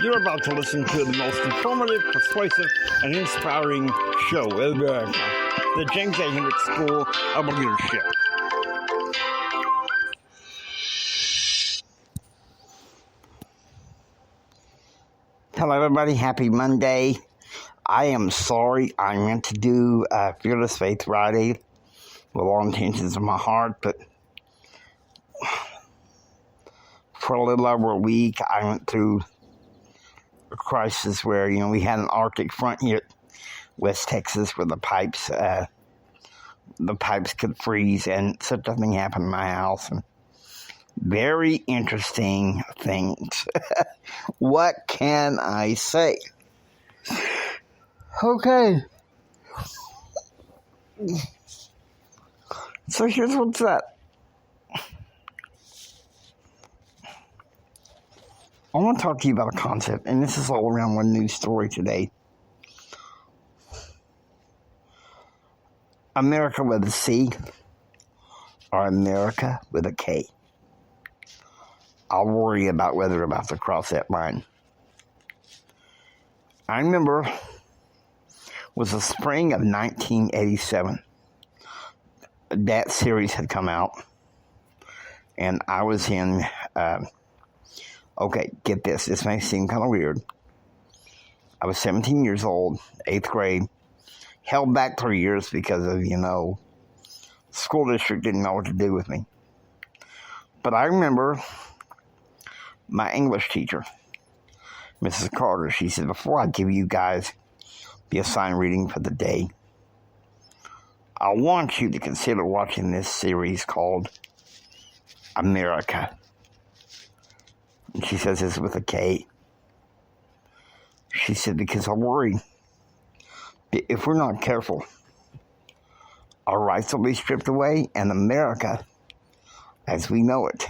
You're about to listen to the most informative, persuasive, and inspiring show in America, the James A. Hendricks School of Leadership. Hello, everybody. Happy Monday. I am sorry I meant to do Fearless Faith Friday with all intentions of my heart, but for a little over a week, I went through a crisis where, we had an Arctic front here at West Texas where the pipes could freeze, and such a thing happened in my house. And very interesting things. What can I say? Okay. So here's what's up. I want to talk to you about a concept, and this is all around one news story today. America with a C or America with a K. I'll worry about whether I'm about to cross that line. I remember it was the spring of 1987. That series had come out, and I was in... Okay, get this. This may seem kind of weird. I was 17 years old, 8th grade. Held back 3 years because of, school district didn't know what to do with me. But I remember my English teacher, Mrs. Carter. She said, before I give you guys the assigned reading for the day, I want you to consider watching this series called Amerika. She says this with a K. She said, because I worry that if we're not careful, our rights will be stripped away, and America, as we know it,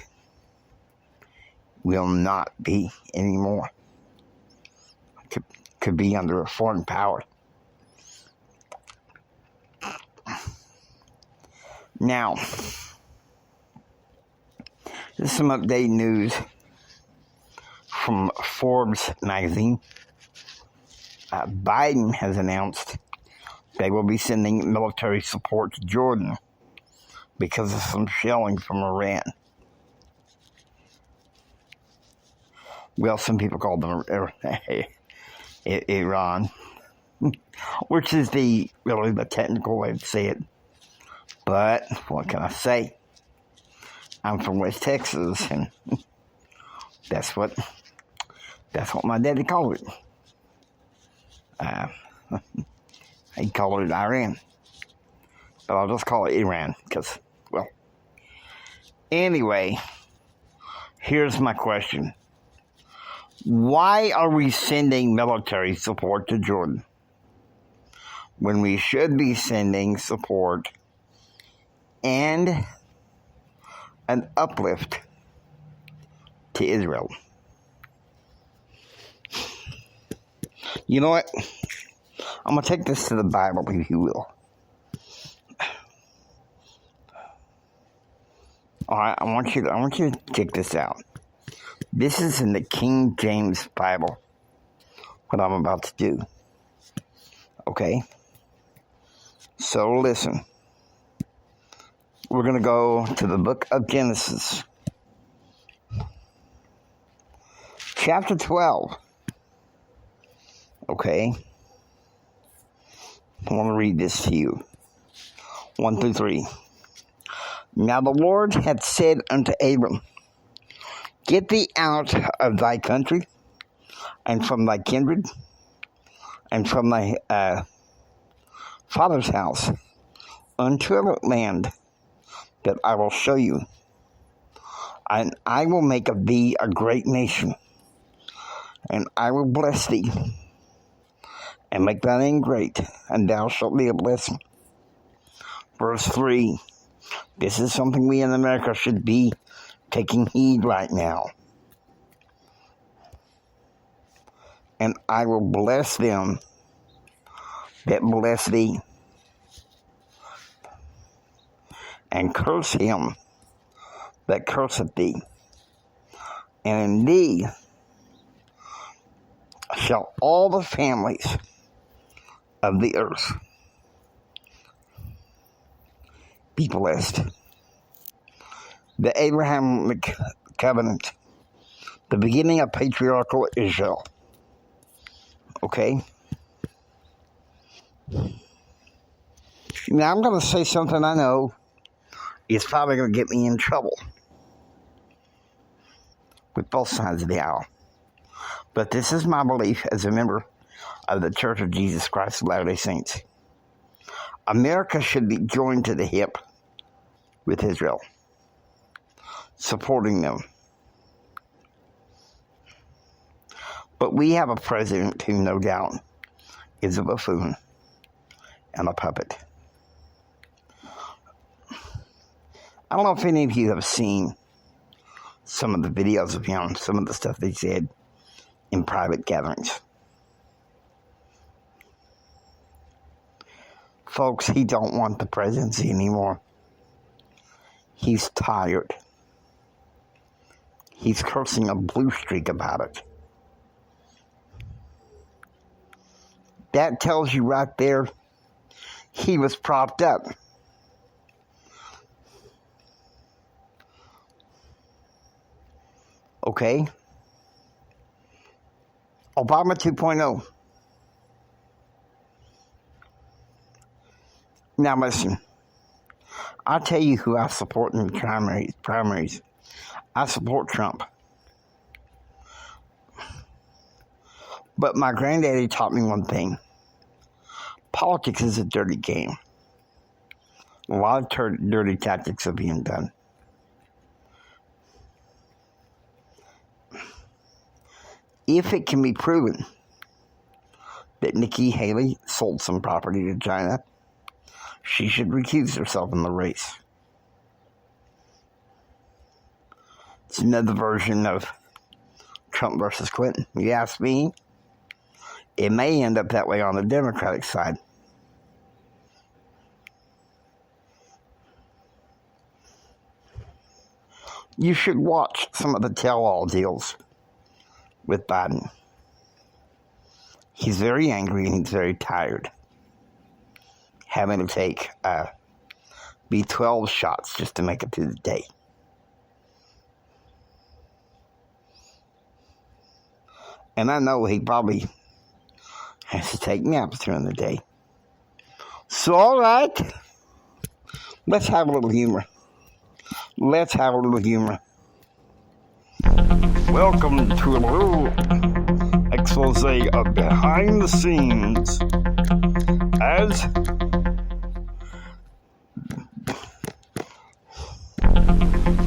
will not be anymore. Could be under a foreign power. Now, this is some updated news from Forbes magazine. Biden has announced they will be sending military support to Jordan because of some shelling from Iran. Well, some people call them Iran, which is really the technical way to say it. But what can I say? I'm from West Texas, and that's what my daddy called it. He called it Iran. But I'll just call it Iran because, anyway, here's my question. Why are we sending military support to Jordan when we should be sending support and an uplift to Israel? You know what? I'm going to take this to the Bible, if you will. All right, I want you to check this out. This is in the King James Bible, what I'm about to do. Okay? So listen. We're going to go to the book of Genesis, chapter 12. Okay? I want to read this to you. 1 through 3. Now the Lord had said unto Abram, get thee out of thy country, and from thy kindred, and from thy father's house, unto a land that I will show you. And I will make of thee a great nation, and I will bless thee, and make thy name great, and thou shalt be a blessing. Verse 3. This is something we in America should be taking heed right now. And I will bless them that bless thee, and curse him that curseth thee. And in thee shall all the families of the earth be blessed. The Abrahamic covenant, the beginning of patriarchal Israel. Okay? Now I'm going to say something I know is probably going to get me in trouble with both sides of the aisle. But this is my belief as a member of the Church of Jesus Christ of Latter-day Saints. America should be joined to the hip with Israel, supporting them. But we have a president who, no doubt, is a buffoon and a puppet. I don't know if any of you have seen some of the videos of him, some of the stuff they said in private gatherings. Folks, he don't want the presidency anymore. He's tired. He's cursing a blue streak about it. That tells you right there, he was propped up. Okay? Obama 2.0. Now listen, I'll tell you who I support in the primaries. I support Trump. But my granddaddy taught me one thing. Politics is a dirty game. A lot of dirty tactics are being done. If it can be proven that Nikki Haley sold some property to China, she should recuse herself in the race. It's another version of Trump versus Clinton. You ask me, it may end up that way on the Democratic side. You should watch some of the tell-all deals with Biden. He's very angry and he's very tired, having to take B12 shots just to make it through the day. And I know he probably has to take naps during the day. So, all right, let's have a little humor. Let's have a little humor. Welcome to a little expose of behind the scenes as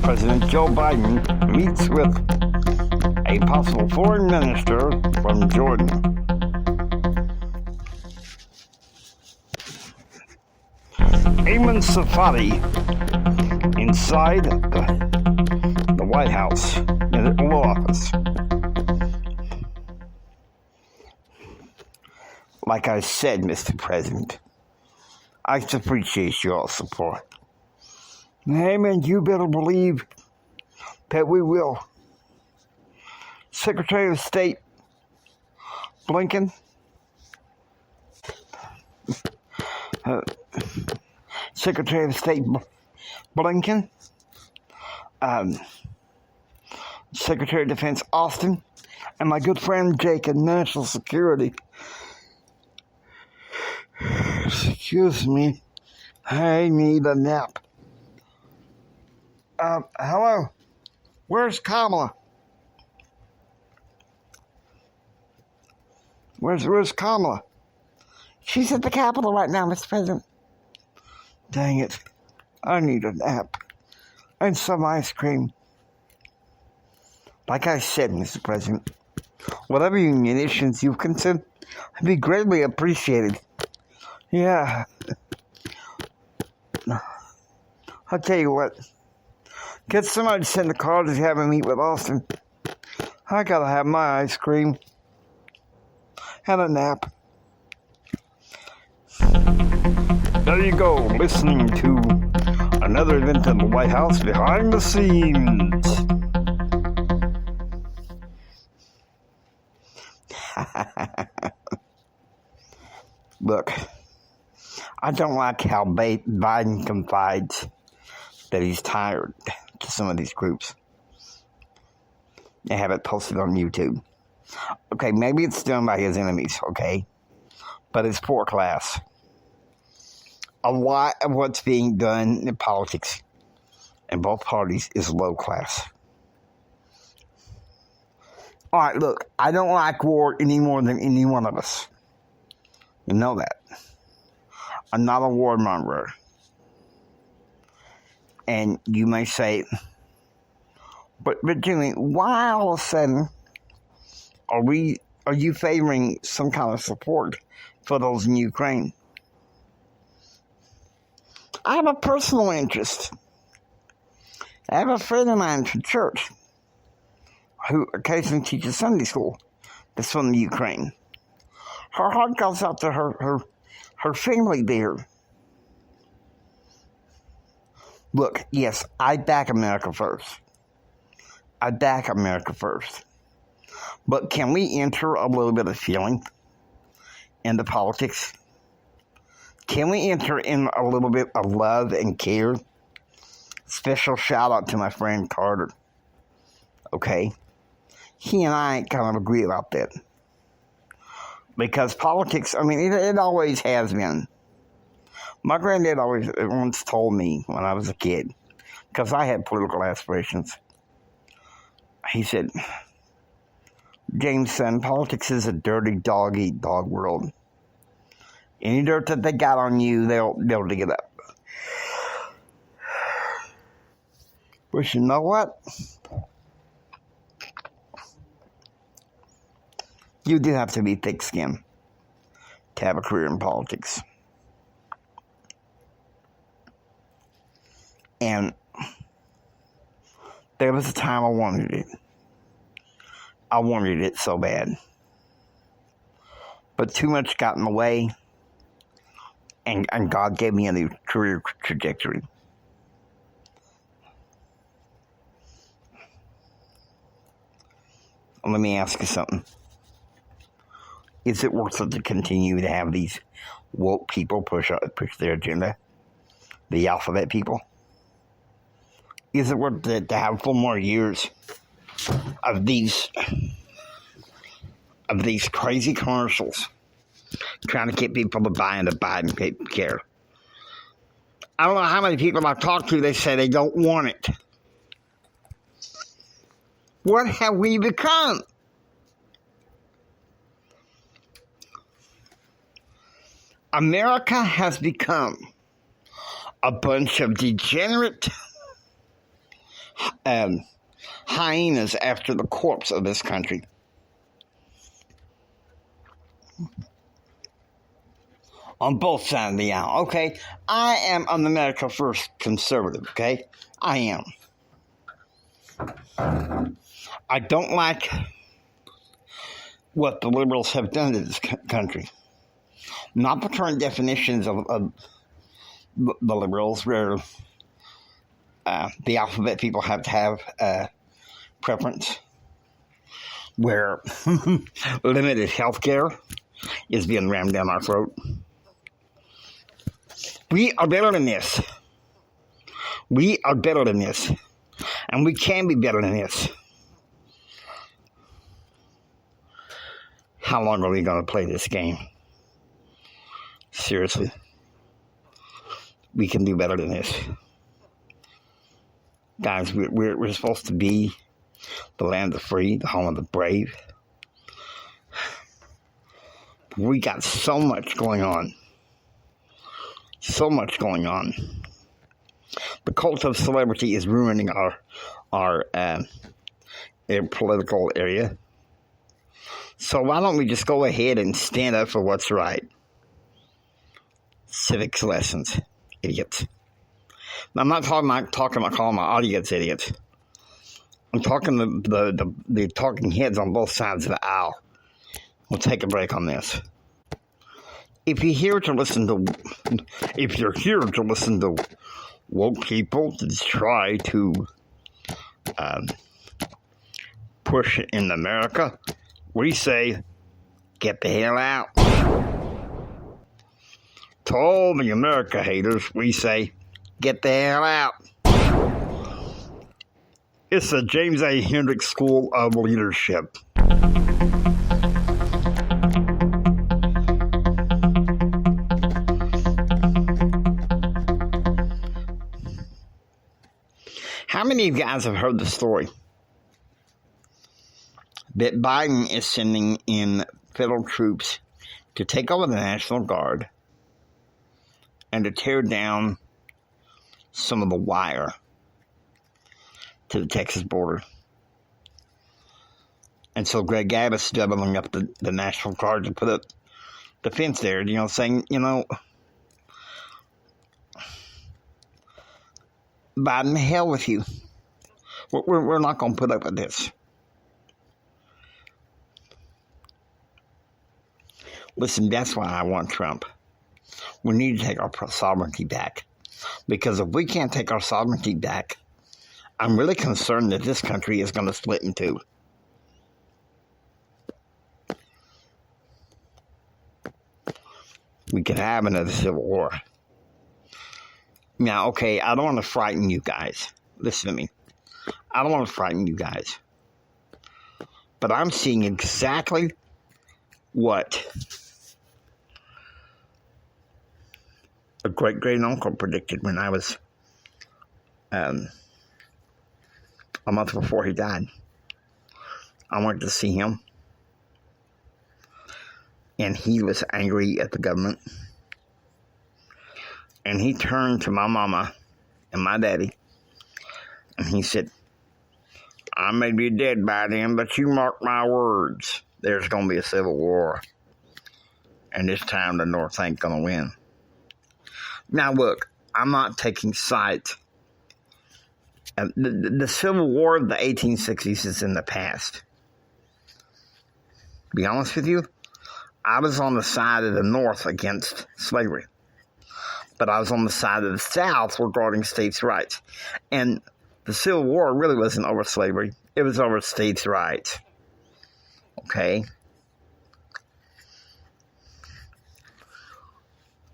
President Joe Biden meets with a possible foreign minister from Jordan. Ayman Safadi inside the White House, in the Oval Office. Like I said, Mr. President, I appreciate your support. Hey, man, you better believe that we will. Secretary of State Blinken, Secretary of State Blinken, Secretary of Defense Austin, and my good friend Jake in National Security. Excuse me, I need a nap. Hello, where's Kamala? Where's Kamala? She's at the Capitol right now, Mr. President. Dang it, I need a nap and some ice cream. Like I said, Mr. President, whatever munitions you've consumed, I'd be greatly appreciated. Yeah. I'll tell you what. Get somebody to send a car to have a meet with Austin. I gotta have my ice cream. And a nap. There you go, listening to another event in the White House behind the scenes. Look, I don't like how Biden confides that he's tired to some of these groups. They have it posted on YouTube. Okay, maybe it's done by his enemies, okay? But it's poor class. A lot of what's being done in politics in both parties is low class. All right, look, I don't like war any more than any one of us. You know that. I'm not a warmonger. And you may say, but Jimmy, why all of a sudden are you favoring some kind of support for those in Ukraine? I have a personal interest. I have a friend of mine from church who occasionally teaches Sunday school that's from the Ukraine. Her heart goes out to her family there. Look, yes, I back America first. I back America first. But can we enter a little bit of feeling into politics? Can we enter in a little bit of love and care? Special shout out to my friend Carter. Okay? He and I kind of agree about that. Because politics, I mean, it always has been. My granddad always once told me when I was a kid, because I had political aspirations, he said, James, son, politics is a dirty dog-eat-dog world. Any dirt that they got on you, they'll dig it up. But you know what? You do have to be thick-skinned to have a career in politics. And there was a time I wanted it. I wanted it so bad. But too much got in the way, and God gave me a new career trajectory. Let me ask you something. Is it worth it to continue to have these woke people push their agenda? The alphabet people? Is it worth it to have 4 more years of these crazy commercials trying to get people to buy into Biden care? I don't know how many people I've talked to, they say they don't want it. What have we become? America has become a bunch of degenerate hyenas after the corpse of this country. On both sides of the aisle, okay? I am an America First conservative, okay? I am. I don't like what the liberals have done to this country. Not the current definitions of the liberals, where the alphabet people have to have preference, where limited health care is being rammed down our throat. We are better than this. We are better than this. And we can be better than this. How long are we going to play this game? Seriously. We can do better than this. Guys, we're supposed to be the land of the free, the home of the brave. We got so much going on. So much going on. The cult of celebrity is ruining our political area. So why don't we just go ahead and stand up for what's right? Civics lessons, idiots. Now, I'm not talking about calling my audience idiots. I'm talking the talking heads on both sides of the aisle. We'll take a break on this. If you're here to listen to woke people to try to push in America, we say Get the hell out. To all the America haters, we say, get the hell out. It's the James A. Hendricks School of Leadership. How many of you guys have heard the story that Biden is sending in federal troops to take over the National Guard and to tear down some of the wire to the Texas border? And so Greg Abbott is doubling up the National Guard to put up the fence there, saying, Biden, hell with you. We're not going to put up with this. Listen, that's why I want Trump. We need to take our sovereignty back. Because if we can't take our sovereignty back, I'm really concerned that this country is going to split in two. We could have another civil war. Now, okay, I don't want to frighten you guys. Listen to me. I don't want to frighten you guys. But I'm seeing exactly what a great-great-uncle predicted when I was a month before he died. I went to see him, and he was angry at the government. And he turned to my mama and my daddy, and he said, I may be dead by then, but you mark my words, there's going to be a civil war. And this time the North ain't going to win. Now look, I'm not taking sides. The Civil War of the 1860s is in the past. To be honest with you, I was on the side of the North against slavery. But I was on the side of the South regarding states' rights. And the Civil War really wasn't over slavery. It was over states' rights. Okay?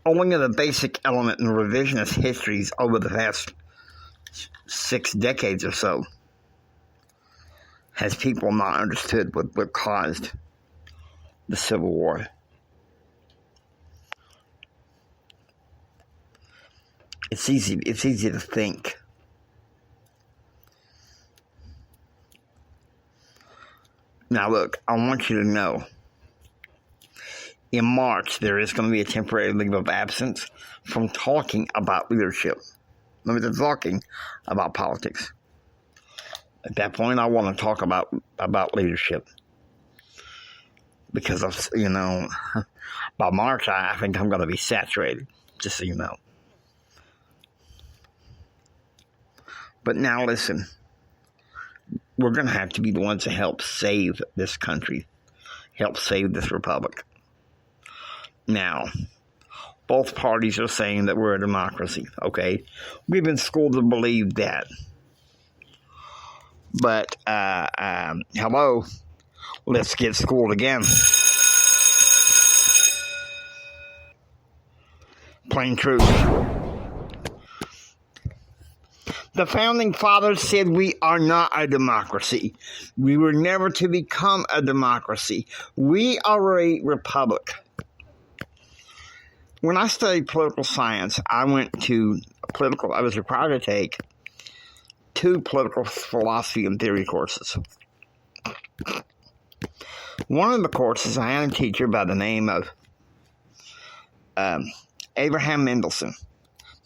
Only the basic element in revisionist histories over the past 6 decades or so has people not understood what caused the Civil War. It's easy to think. Now look, I want you to know, in March, there is going to be a temporary leave of absence from talking about leadership. Limited talking about politics. At that point, I want to talk about leadership. Because, by March, I think I'm going to be saturated, just so you know. But now listen, we're going to have to be the ones to help save this country, help save this republic. Now, both parties are saying that we're a democracy, okay? We've been schooled to believe that. But, hello, let's get schooled again. Plain truth. The Founding Fathers said we are not a democracy. We were never to become a democracy. We are a republic. When I studied political science, I was required to take 2 political philosophy and theory courses. One of the courses, I had a teacher by the name of Abraham Mendelsohn.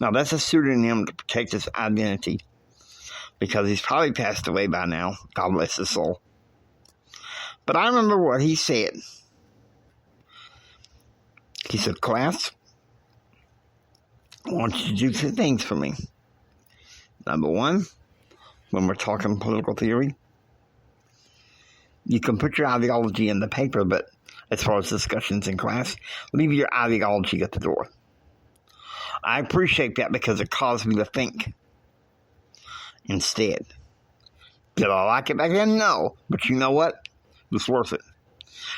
Now, that's a pseudonym to protect his identity, because he's probably passed away by now. God bless his soul. But I remember what he said. He said, class, I want you to do 2 things for me. Number 1, when we're talking political theory, you can put your ideology in the paper, but as far as discussions in class, leave your ideology at the door. I appreciate that because it caused me to think instead. Did I like it back then? No. But you know what? It was worth it.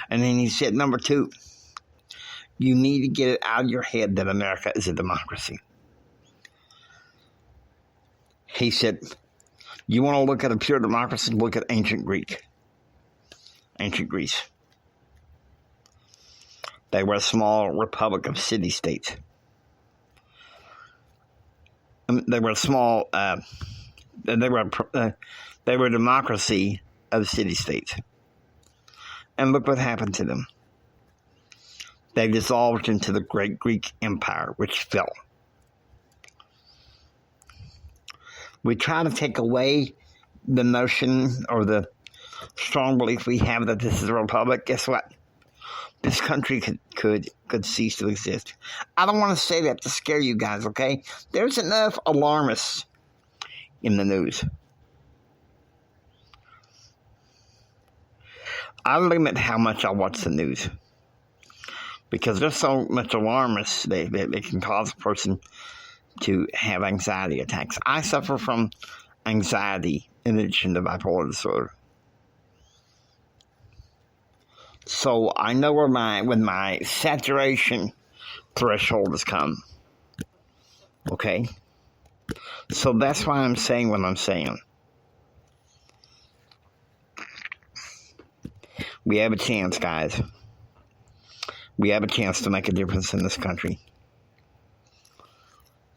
And then he said, number two, you need to get it out of your head that America is a democracy. He said, you want to look at a pure democracy, look at ancient Greece. They were a small republic of city-states. They were a small, they were a democracy of city-states. And look what happened to them. They dissolved into the great Greek Empire, which fell. We try to take away the notion or the strong belief we have that this is a republic. Guess what? This country could cease to exist. I don't want to say that to scare you guys, okay? There's enough alarmists in the news. I limit how much I watch the news because there's so much alarmists they can cause a person to have anxiety attacks. I suffer from anxiety in addition to bipolar disorder. So I know when my saturation threshold has come. Okay? So that's why I'm saying what I'm saying. We have a chance, guys. We have a chance to make a difference in this country.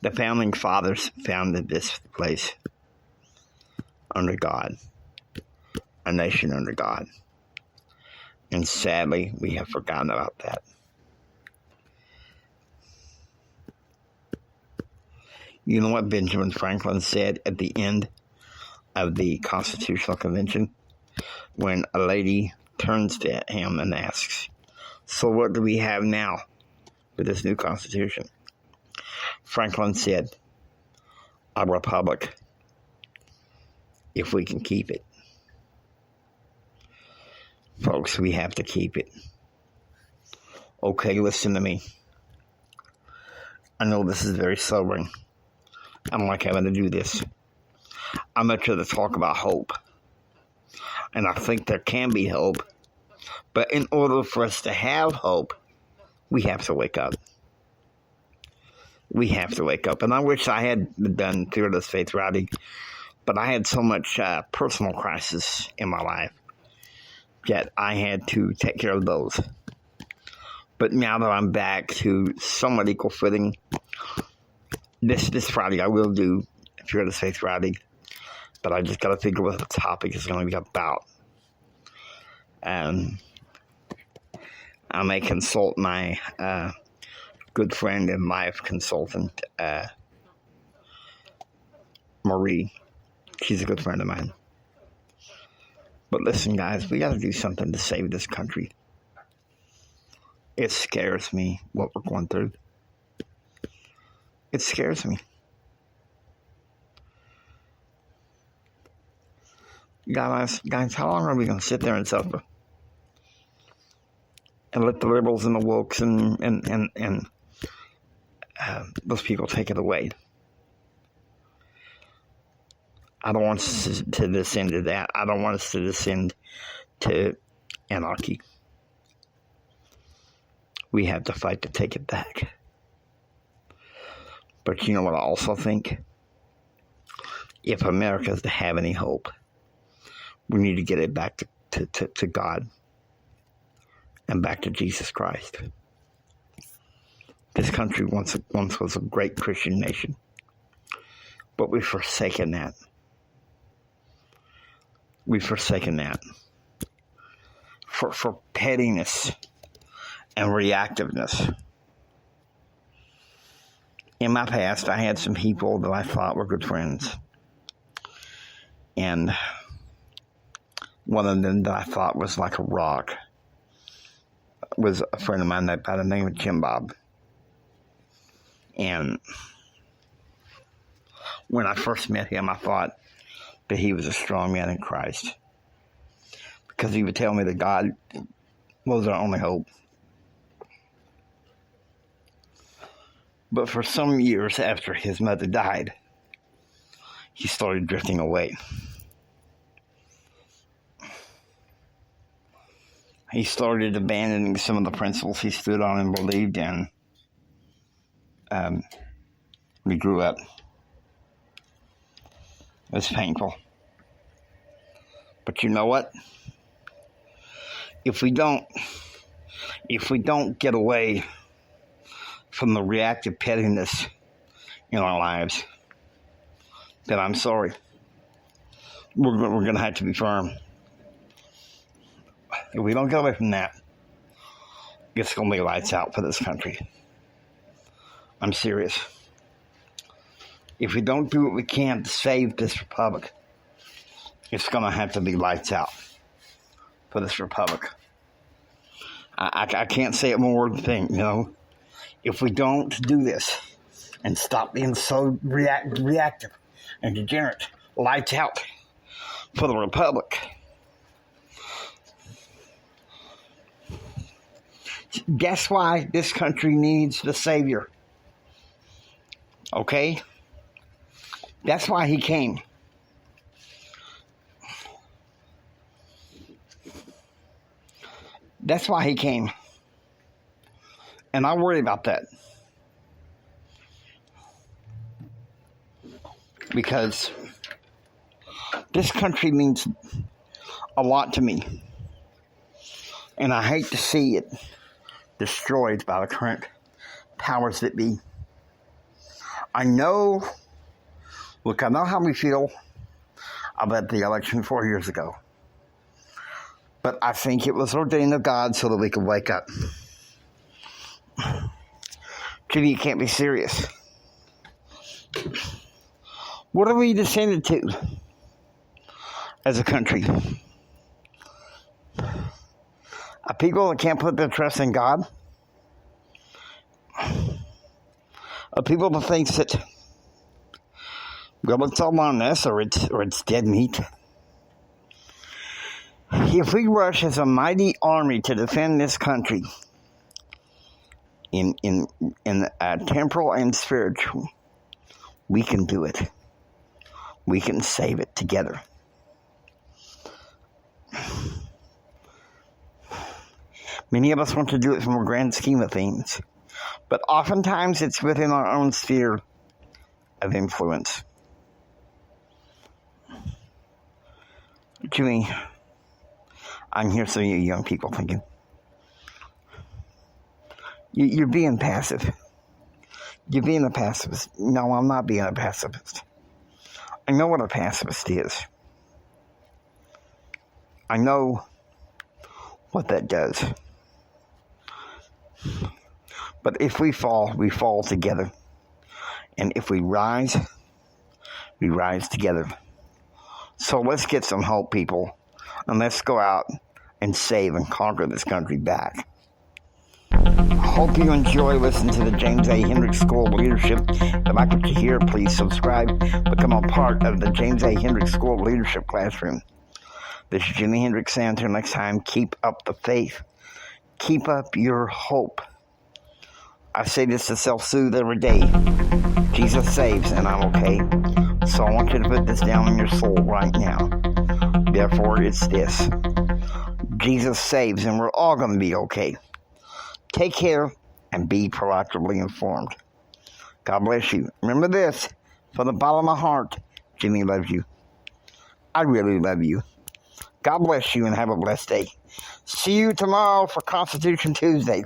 The founding fathers founded this place under God, a nation under God. And sadly, we have forgotten about that. You know what Benjamin Franklin said at the end of the Constitutional Convention? When a lady turns to him and asks, so what do we have now with this new Constitution? Franklin said, a republic, if we can keep it. Folks, we have to keep it. Okay, listen to me. I know this is very sobering. I don't like having to do this. I'm much rather talk about hope. And I think there can be hope. But in order for us to have hope, we have to wake up. We have to wake up. And I wish I had done Fearless Faith Rowdy, but I had so much personal crisis in my life that I had to take care of those. But now that I'm back to somewhat equal footing, this Friday I will do Fearless Faith Rowdy, but I just got to figure what the topic is going to be about. I may consult my good friend and life consultant, Marie. She's a good friend of mine. But listen, guys, we got to do something to save this country. It scares me what we're going through. It scares me. Guys, how long are we going to sit there and suffer? And let the liberals and the wokes and those people take it away. I don't want us to descend to that. I don't want us to descend to anarchy. We have to fight to take it back. But you know what I also think? If America is to have any hope, we need to get it back to God and back to Jesus Christ. This country once was a great Christian nation, but we've forsaken that. We've forsaken that for pettiness and reactiveness. In my past, I had some people that I thought were good friends. And one of them that I thought was like a rock was a friend of mine by the name of Jim Bob. And when I first met him, I thought that he was a strong man in Christ, because he would tell me that God was our only hope. But for some years after his mother died, he started drifting away. he started abandoning some of the principles he stood on and believed in. We grew up. It was painful. But you know what? If we don't get away from the reactive pettiness in our lives, then I'm sorry. We're going to have to be firm. If we don't get away from that, it's going to be lights out for this country. I'm serious. If we don't do what we can to save this republic, it's going to have to be lights out for this republic. I can't say it more than, if we don't do this and stop being so reactive and degenerate, lights out for the republic. Guess why this country needs the Savior? Okay? That's why he came. That's why he came. And I worry about that. Because this country means a lot to me. And I hate to see it destroyed by the current powers that be. I know how we feel about the election 4 years ago. But I think it was ordained of God so that we could wake up. Jimmy, you can't be serious. What are we descended to as a country? A people that can't put their trust in God? A people that thinks that, well, it's all on us or it's dead meat. If we rush as a mighty army to defend this country in temporal and spiritual, we can do it. We can save it together. Many of us want to do it from a grand scheme of things, but oftentimes it's within our own sphere of influence. Jimmy, I'm here so you young people thinking, you're being passive. You're being a pacifist. No, I'm not being a pacifist. I know what a pacifist is. I know what that does. But if we fall together. And if we rise together. So let's get some hope, people. And let's go out and save and conquer this country back. Hope you enjoy listening to the James A. Hendricks School of Leadership. If you like what you hear, please subscribe. Become a part of the James A. Hendricks School of Leadership classroom. This is Jimi Hendrix saying until next time, keep up the faith. Keep up your hope. I say this to self-soothe every day. Jesus saves and I'm okay. So I want you to put this down in your soul right now. Therefore, it's this. Jesus saves and we're all going to be okay. Take care and be proactively informed. God bless you. Remember this, from the bottom of my heart, Jimmy loves you. I really love you. God bless you and have a blessed day. See you tomorrow for Constitution Tuesday.